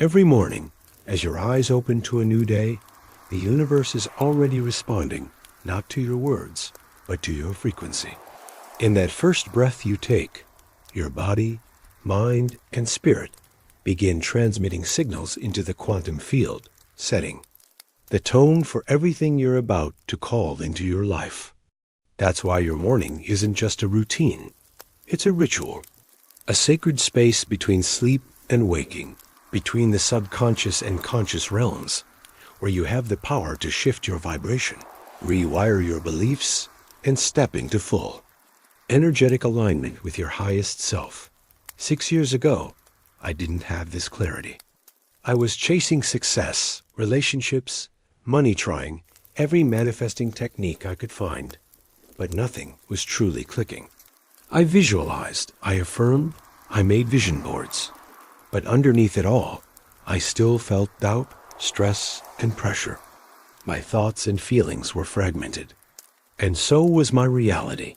Every morning, as your eyes open to a new day, the universe is already responding, not to your words, but to your frequency. In that first breath you take, your body, mind, and spirit begin transmitting signals into the quantum field, setting the tone for everything you're about to call into your life. That's why your morning isn't just a routine. It's a ritual, a sacred space between sleep and waking, between the subconscious and conscious realms, where you have the power to shift your vibration, rewire your beliefs, and step into full energetic alignment with your highest self. 6 years ago, I didn't have this clarity. I was chasing success, relationships, money, trying every manifesting technique I could find, but nothing was truly clicking. I visualized, I affirmed, I made vision boards, but underneath it all, I still felt doubt, stress, and pressure. My thoughts and feelings were fragmented, and so was my reality.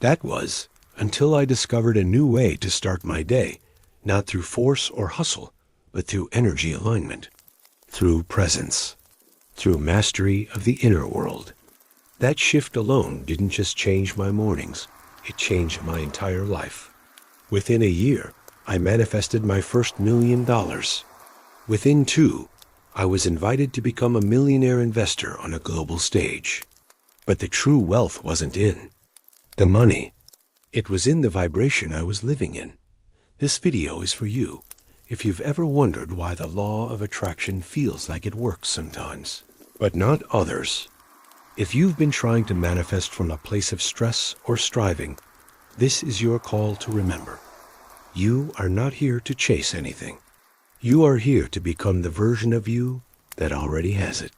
That was until I discovered a new way to start my day, not through force or hustle, but through energy alignment, through presence, through mastery of the inner world. That shift alone didn't just change my mornings, it changed my entire life. Within a year, I manifested my first $1 million. Within 2, I was invited to become a millionaire investor on a global stage. But the true wealth wasn't in the money. It was in the vibration I was living in. This video is for you, if you've ever wondered why the law of attraction feels like it works sometimes, but not others. If you've been trying to manifest from a place of stress or striving, this is your call to remember. You are not here to chase anything. You are here to become the version of you that already has it,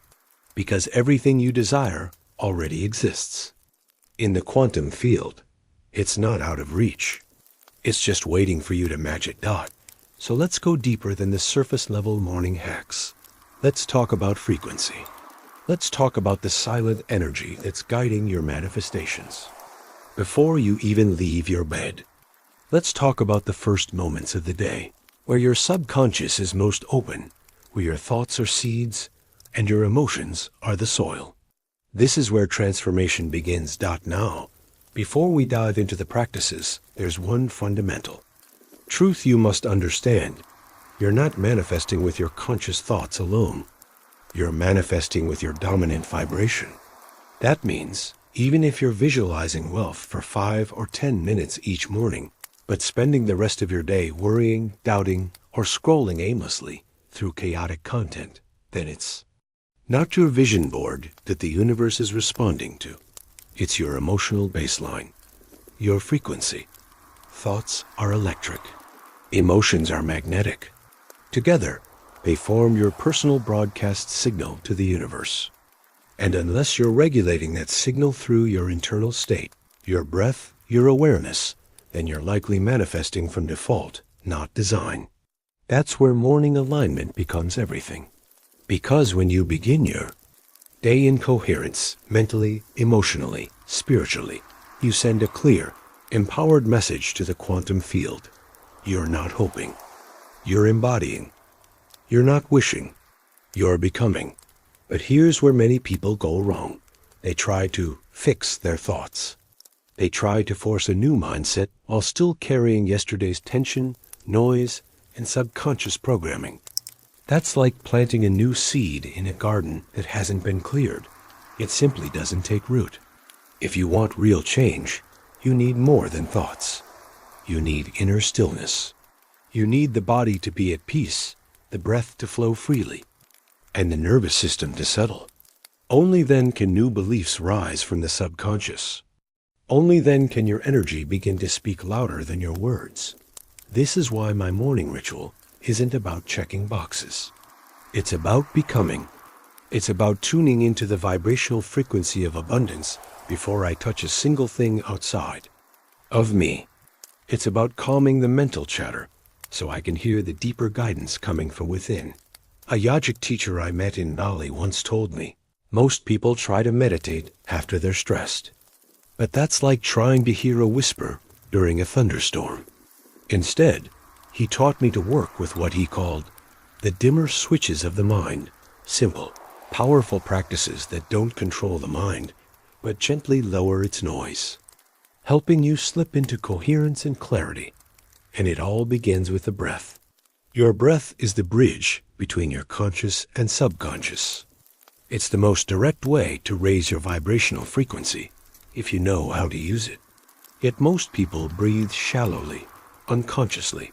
because everything you desire already exists. In the quantum field, it's not out of reach. It's just waiting for you to match it. So let's go deeper than the surface level morning hacks. Let's talk about frequency. Let's talk about the silent energy that's guiding your manifestations. Before you even leave your bed, let's talk about the first moments of the day, where your subconscious is most open, where your thoughts are seeds and your emotions are the soil. This is where transformation begins. Now, before we dive into the practices, there's one fundamental truth you must understand. You're not manifesting with your conscious thoughts alone. You're manifesting with your dominant vibration. That means, even if you're visualizing wealth for 5 or 10 minutes each morning, but spending the rest of your day worrying, doubting, or scrolling aimlessly through chaotic content, then it's not your vision board that the universe is responding to. It's your emotional baseline, your frequency. Thoughts are electric. Emotions are magnetic. Together, they form your personal broadcast signal to the universe. And unless you're regulating that signal through your internal state, your breath, your awareness, then you're likely manifesting from default, not design. That's where morning alignment becomes everything. Because when you begin your day in coherence, mentally, emotionally, spiritually, you send a clear, empowered message to the quantum field. You're not hoping. You're embodying. You're not wishing. You're becoming. But here's where many people go wrong. They try to fix their thoughts. They try to force a new mindset while still carrying yesterday's tension, noise, and subconscious programming. That's like planting a new seed in a garden that hasn't been cleared. It simply doesn't take root. If you want real change, you need more than thoughts. You need inner stillness. You need the body to be at peace, the breath to flow freely, and the nervous system to settle. Only then can new beliefs rise from the subconscious. Only then can your energy begin to speak louder than your words. This is why my morning ritual isn't about checking boxes. It's about becoming. It's about tuning into the vibrational frequency of abundance before I touch a single thing outside of me. It's about calming the mental chatter so I can hear the deeper guidance coming from within. A yogic teacher I met in Bali once told me, most people try to meditate after they're stressed. But that's like trying to hear a whisper during a thunderstorm. Instead, he taught me to work with what he called the dimmer switches of the mind. Simple, powerful practices that don't control the mind, but gently lower its noise, helping you slip into coherence and clarity. And it all begins with the breath. Your breath is the bridge between your conscious and subconscious. It's the most direct way to raise your vibrational frequency, if you know how to use it. Yet most people breathe shallowly, unconsciously,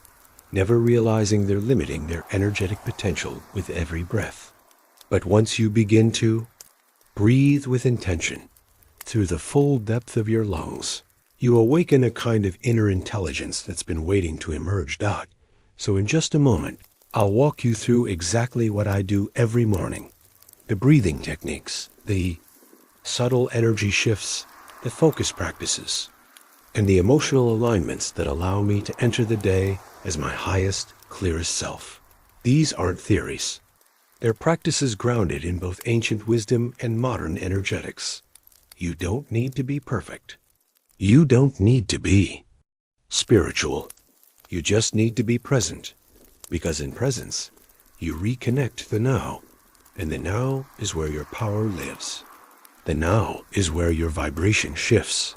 never realizing they're limiting their energetic potential with every breath. But once you begin to breathe with intention, through the full depth of your lungs, you awaken a kind of inner intelligence that's been waiting to emerge. So in just a moment, I'll walk you through exactly what I do every morning. The breathing techniques, the subtle energy shifts, the focus practices, and the emotional alignments that allow me to enter the day as my highest, clearest self. These aren't theories. They're practices grounded in both ancient wisdom and modern energetics. You don't need to be perfect. You don't need to be spiritual. You just need to be present, because in presence, you reconnect the now, and the now is where your power lives. The now is where your vibration shifts.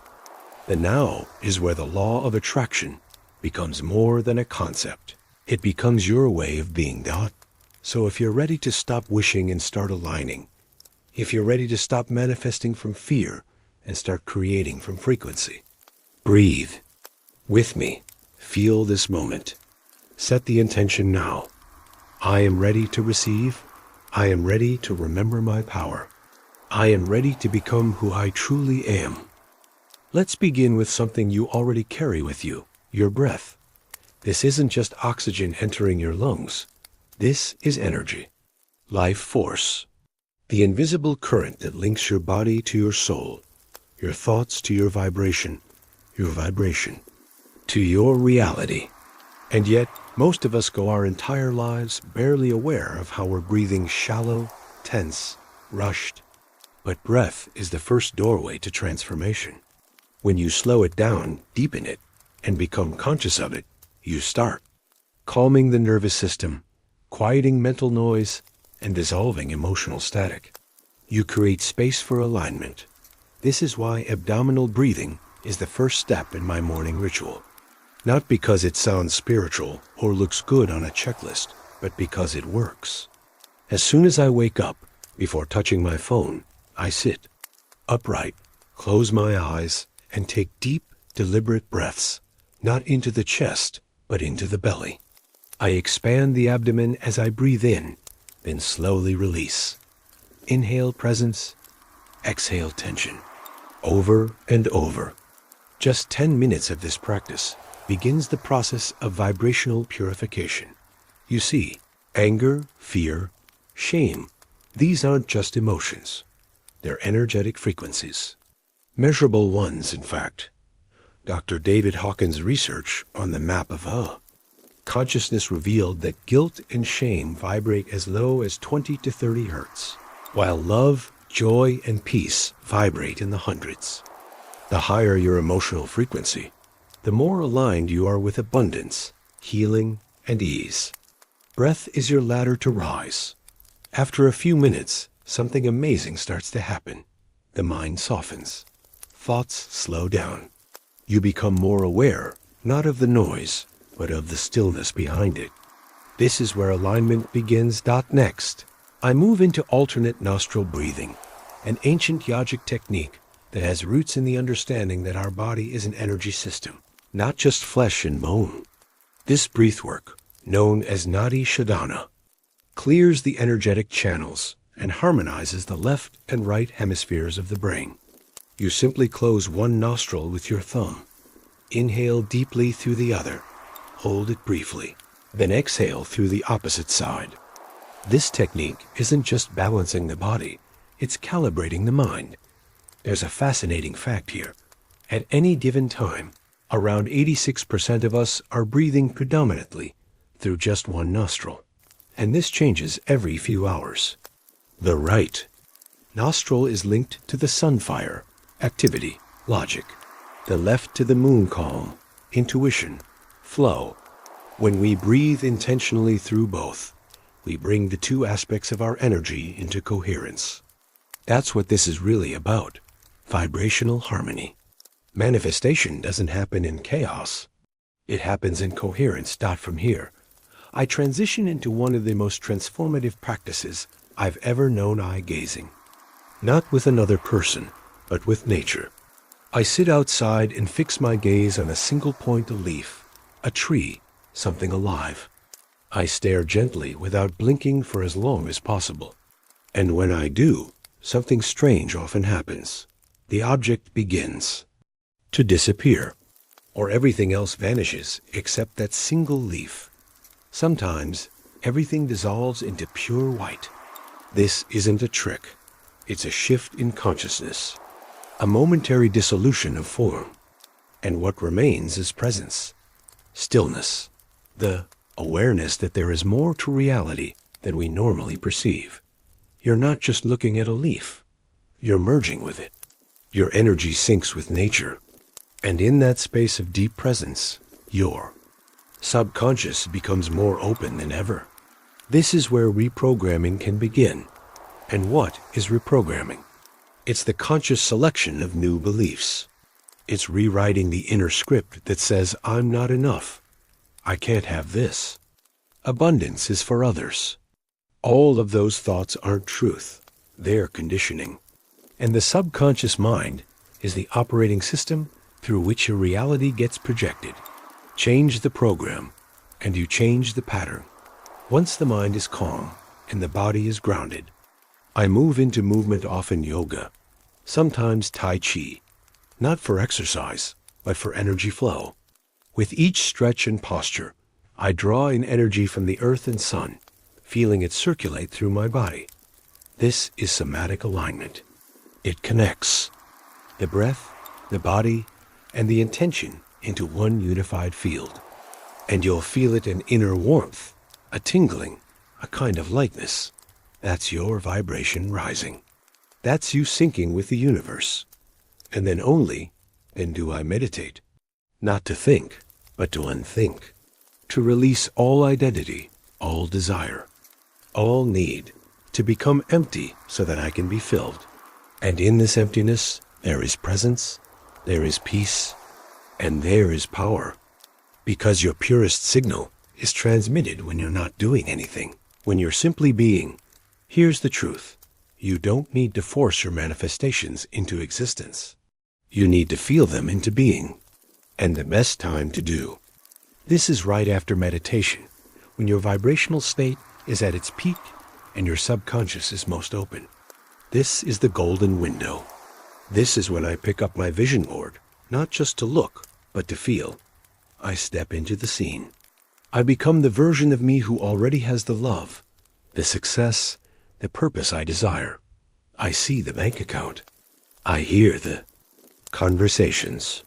The now is where the law of attraction becomes more than a concept. It becomes your way of being. So if you're ready to stop wishing and start aligning, if you're ready to stop manifesting from fear and start creating from frequency, breathe with me. Feel this moment. Set the intention now. I am ready to receive. I am ready to remember my power. I am ready to become who I truly am. Let's begin with something you already carry with you, your breath. This isn't just oxygen entering your lungs. This is energy, life force, the invisible current that links your body to your soul, your thoughts to your vibration to your reality. And yet, most of us go our entire lives barely aware of how we're breathing shallow, tense, rushed. But breath is the first doorway to transformation. When you slow it down, deepen it, and become conscious of it, you start calming the nervous system, quieting mental noise, and dissolving emotional static. You create space for alignment. This is why abdominal breathing is the first step in my morning ritual. Not because it sounds spiritual or looks good on a checklist, but because it works. As soon as I wake up, before touching my phone, I sit upright, close my eyes, and take deep, deliberate breaths, not into the chest, but into the belly. I expand the abdomen as I breathe in, then slowly release. Inhale presence, exhale tension. Over and over. Just 10 minutes of this practice begins the process of vibrational purification. You see, anger, fear, shame, these aren't just emotions. They're energetic frequencies. Measurable ones, in fact. Dr. David Hawkins' research on the map of consciousness revealed that guilt and shame vibrate as low as 20 to 30 hertz, while love, joy, and peace vibrate in the hundreds. The higher your emotional frequency, the more aligned you are with abundance, healing, and ease. Breath is your ladder to rise. After a few minutes, something amazing starts to happen. The mind softens. Thoughts slow down. You become more aware, not of the noise, but of the stillness behind it. This is where alignment begins. Next, I move into alternate nostril breathing, an ancient yogic technique that has roots in the understanding that our body is an energy system, not just flesh and bone. This breathwork, known as Nadi Shodhana, clears the energetic channels and harmonizes the left and right hemispheres of the brain. You simply close one nostril with your thumb. Inhale deeply through the other. Hold it briefly. Then exhale through the opposite side. This technique isn't just balancing the body, it's calibrating the mind. There's a fascinating fact here. At any given time, around 86% of us are breathing predominantly through just one nostril. And this changes every few hours. The right nostril is linked to the sun fire, activity, logic. The left to the moon calm, intuition, flow. When we breathe intentionally through both, we bring the two aspects of our energy into coherence. That's what this is really about, vibrational harmony. Manifestation doesn't happen in chaos. It happens in coherence. From here, I transition into one of the most transformative practices I've ever known: eye gazing. Not with another person, but with nature. I sit outside and fix my gaze on a single point: a leaf, a tree, something alive. I stare gently without blinking for as long as possible. And when I do, something strange often happens. The object begins to disappear, or everything else vanishes except that single leaf. Sometimes everything dissolves into pure white. This isn't a trick. It's a shift in consciousness, a momentary dissolution of form. And what remains is presence, stillness, the awareness that there is more to reality than we normally perceive. You're not just looking at a leaf. You're merging with it. Your energy syncs with nature. And in that space of deep presence, your subconscious becomes more open than ever. This is where reprogramming can begin. And what is reprogramming? It's the conscious selection of new beliefs. It's rewriting the inner script that says, I'm not enough. I can't have this. Abundance is for others. All of those thoughts aren't truth. They're conditioning. And the subconscious mind is the operating system through which your reality gets projected. Change the program, and you change the pattern. Once the mind is calm and the body is grounded, I move into movement, often yoga, sometimes Tai Chi, not for exercise, but for energy flow. With each stretch and posture, I draw in energy from the earth and sun, feeling it circulate through my body. This is somatic alignment. It connects the breath, the body, and the intention into one unified field. And you'll feel it: an inner warmth, a tingling, a kind of lightness. That's your vibration rising. That's you syncing with the universe. And then only then do I meditate. Not to think, but to unthink. To release all identity, all desire, all need. To become empty so that I can be filled. And in this emptiness, there is presence, there is peace, and there is power. Because your purest signal is transmitted when you're not doing anything, when you're simply being. Here's the truth. You don't need to force your manifestations into existence. You need to feel them into being. And the best time to do this is right after meditation, when your vibrational state is at its peak and your subconscious is most open. This is the golden window. This is when I pick up my vision board, not just to look, but to feel. I step into the scene. I become the version of me who already has the love, the success, the purpose I desire. I see the bank account. I hear the conversations.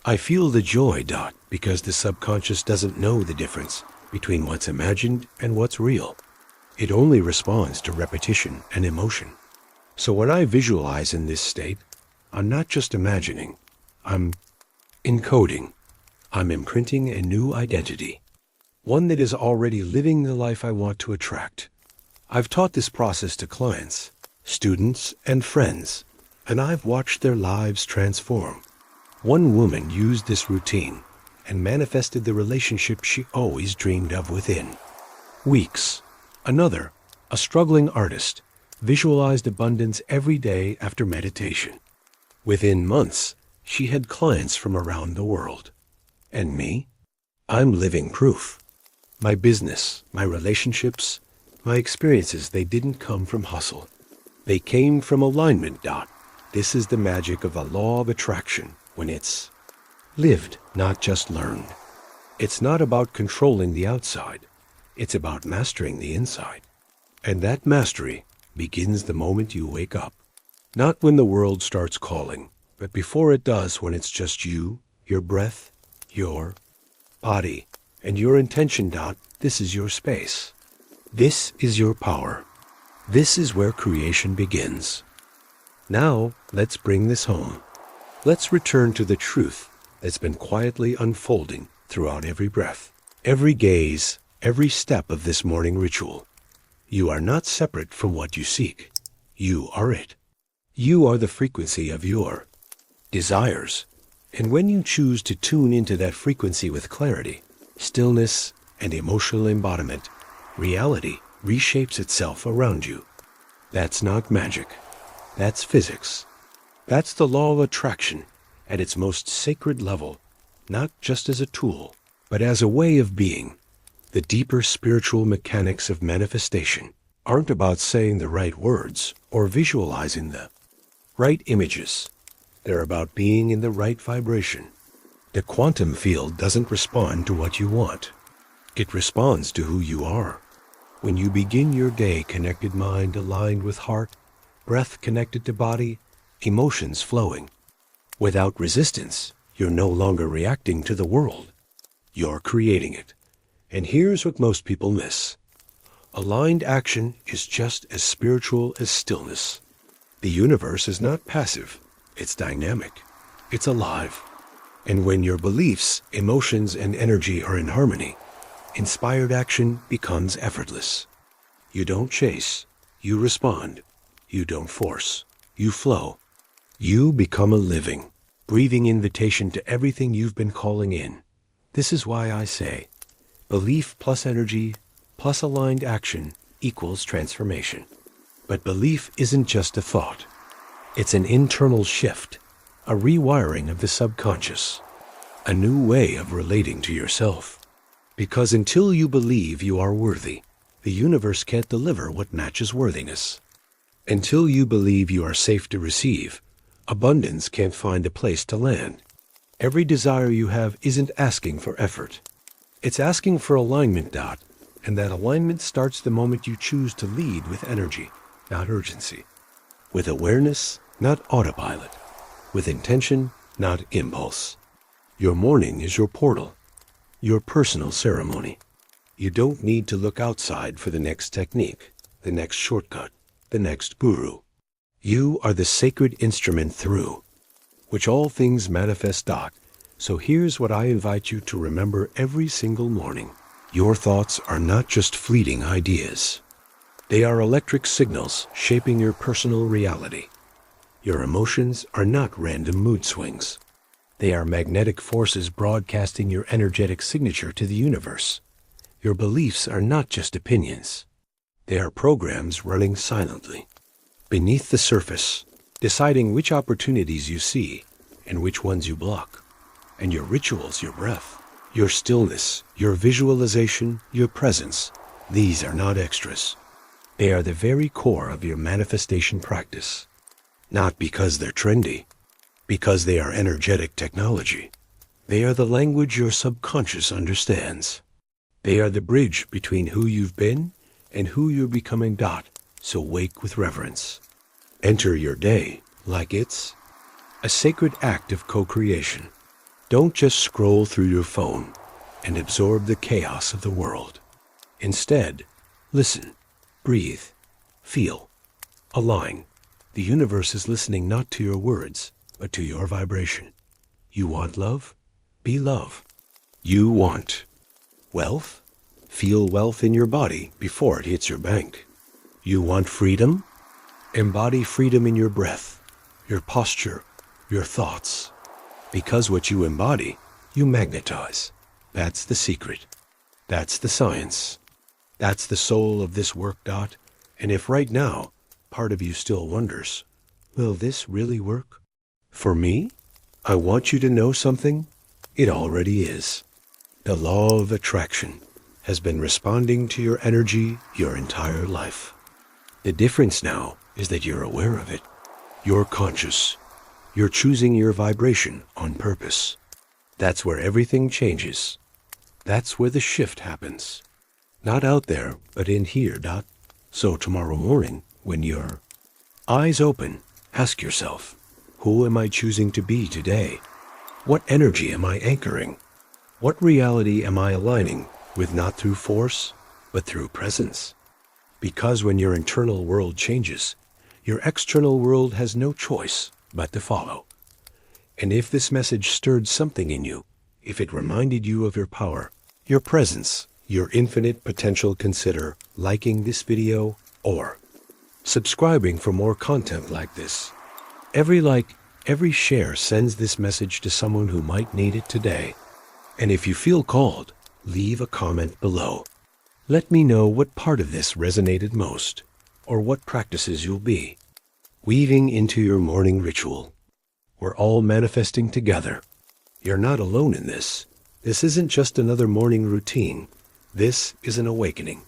I feel the joy, because the subconscious doesn't know the difference between what's imagined and what's real. It only responds to repetition and emotion. So when I visualize in this state, I'm not just imagining, I'm encoding. I'm imprinting a new identity, one that is already living the life I want to attract. I've taught this process to clients, students, and friends, and I've watched their lives transform. One woman used this routine and manifested the relationship she always dreamed of within weeks. Another, a struggling artist, visualized abundance every day after meditation. Within months, she had clients from around the world. And me? I'm living proof. My business, my relationships, my experiences, they didn't come from hustle. They came from alignment. This is the magic of the law of attraction when it's lived, not just learned. It's not about controlling the outside. It's about mastering the inside. And that mastery begins the moment you wake up. Not when the world starts calling, but before it does, when it's just you, your breath, your body, and your intention. This is your space. This is your power. This is where creation begins. Now, let's bring this home. Let's return to the truth that's been quietly unfolding throughout every breath, every gaze, every step of this morning ritual. You are not separate from what you seek. You are it. You are the frequency of your desires. And when you choose to tune into that frequency with clarity, stillness, and emotional embodiment, reality reshapes itself around you. That's not magic. That's physics. That's the law of attraction at its most sacred level, not just as a tool, but as a way of being. The deeper spiritual mechanics of manifestation aren't about saying the right words or visualizing the right images. They're about being in the right vibration. The quantum field doesn't respond to what you want. It responds to who you are. When you begin your day connected mind aligned with heart, breath connected to body, emotions flowing, without resistance, you're no longer reacting to the world. You're creating it. And here's what most people miss. Aligned action is just as spiritual as stillness. The universe is not passive. It's dynamic. It's alive. And when your beliefs, emotions, and energy are in harmony, inspired action becomes effortless. You don't chase. You respond. You don't force. You flow. You become a living, breathing invitation to everything you've been calling in. This is why I say, belief plus energy plus aligned action equals transformation. But belief isn't just a thought. It's an internal shift, a rewiring of the subconscious, a new way of relating to yourself. Because until you believe you are worthy, the universe can't deliver what matches worthiness. Until you believe you are safe to receive, abundance can't find a place to land. Every desire you have isn't asking for effort. It's asking for alignment, and that alignment starts the moment you choose to lead with energy, not urgency. With awareness, not autopilot. With intention, not impulse. Your morning is your portal, your personal ceremony. You don't need to look outside for the next technique, the next shortcut, the next guru. You are the sacred instrument through which all things manifest. So here's what I invite you to remember every single morning. Your thoughts are not just fleeting ideas. They are electric signals shaping your personal reality. Your emotions are not random mood swings. They are magnetic forces broadcasting your energetic signature to the universe. Your beliefs are not just opinions. They are programs running silently, beneath the surface, deciding which opportunities you see and which ones you block. And your rituals, your breath, your stillness, your visualization, your presence, these are not extras. They are the very core of your manifestation practice. Not because they're trendy, because they are energetic technology. They are the language your subconscious understands. They are the bridge between who you've been and who you're becoming. So wake with reverence. Enter your day like it's a sacred act of co-creation. Don't just scroll through your phone and absorb the chaos of the world. Instead, listen, breathe, feel, align. The universe is listening not to your words, but to your vibration. You want love? Be love. You want wealth? Feel wealth in your body before it hits your bank. You want freedom? Embody freedom in your breath, your posture, your thoughts. Because what you embody, you magnetize. That's the secret. That's the science. That's the soul of this work. And if right now, part of you still wonders, will this really work? For me, I want you to know something. It already is. The law of attraction has been responding to your energy your entire life. The difference now is that you're aware of it. You're conscious. You're choosing your vibration on purpose. That's where everything changes. That's where the shift happens. Not out there, but in here. So tomorrow morning, when your eyes open, ask yourself, who am I choosing to be today? What energy am I anchoring? What reality am I aligning with, not through force, but through presence? Because when your internal world changes, your external world has no choice but to follow. And if this message stirred something in you, if it reminded you of your power, your presence, your infinite potential, consider liking this video or subscribing for more content like this. Every like, every share sends this message to someone who might need it today. And if you feel called, leave a comment below. Let me know what part of this resonated most, or what practices you'll be weaving into your morning ritual. We're all manifesting together. You're not alone in this. This isn't just another morning routine. This is an awakening.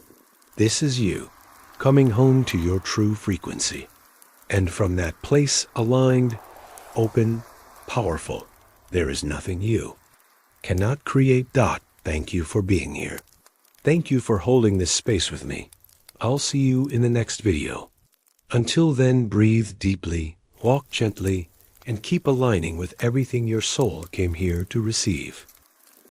This is you coming home to your true frequency. And from that place, aligned, open, powerful, there is nothing you cannot create. Thank you for being here. Thank you for holding this space with me. I'll see you in the next video. Until then, breathe deeply, walk gently, and keep aligning with everything your soul came here to receive.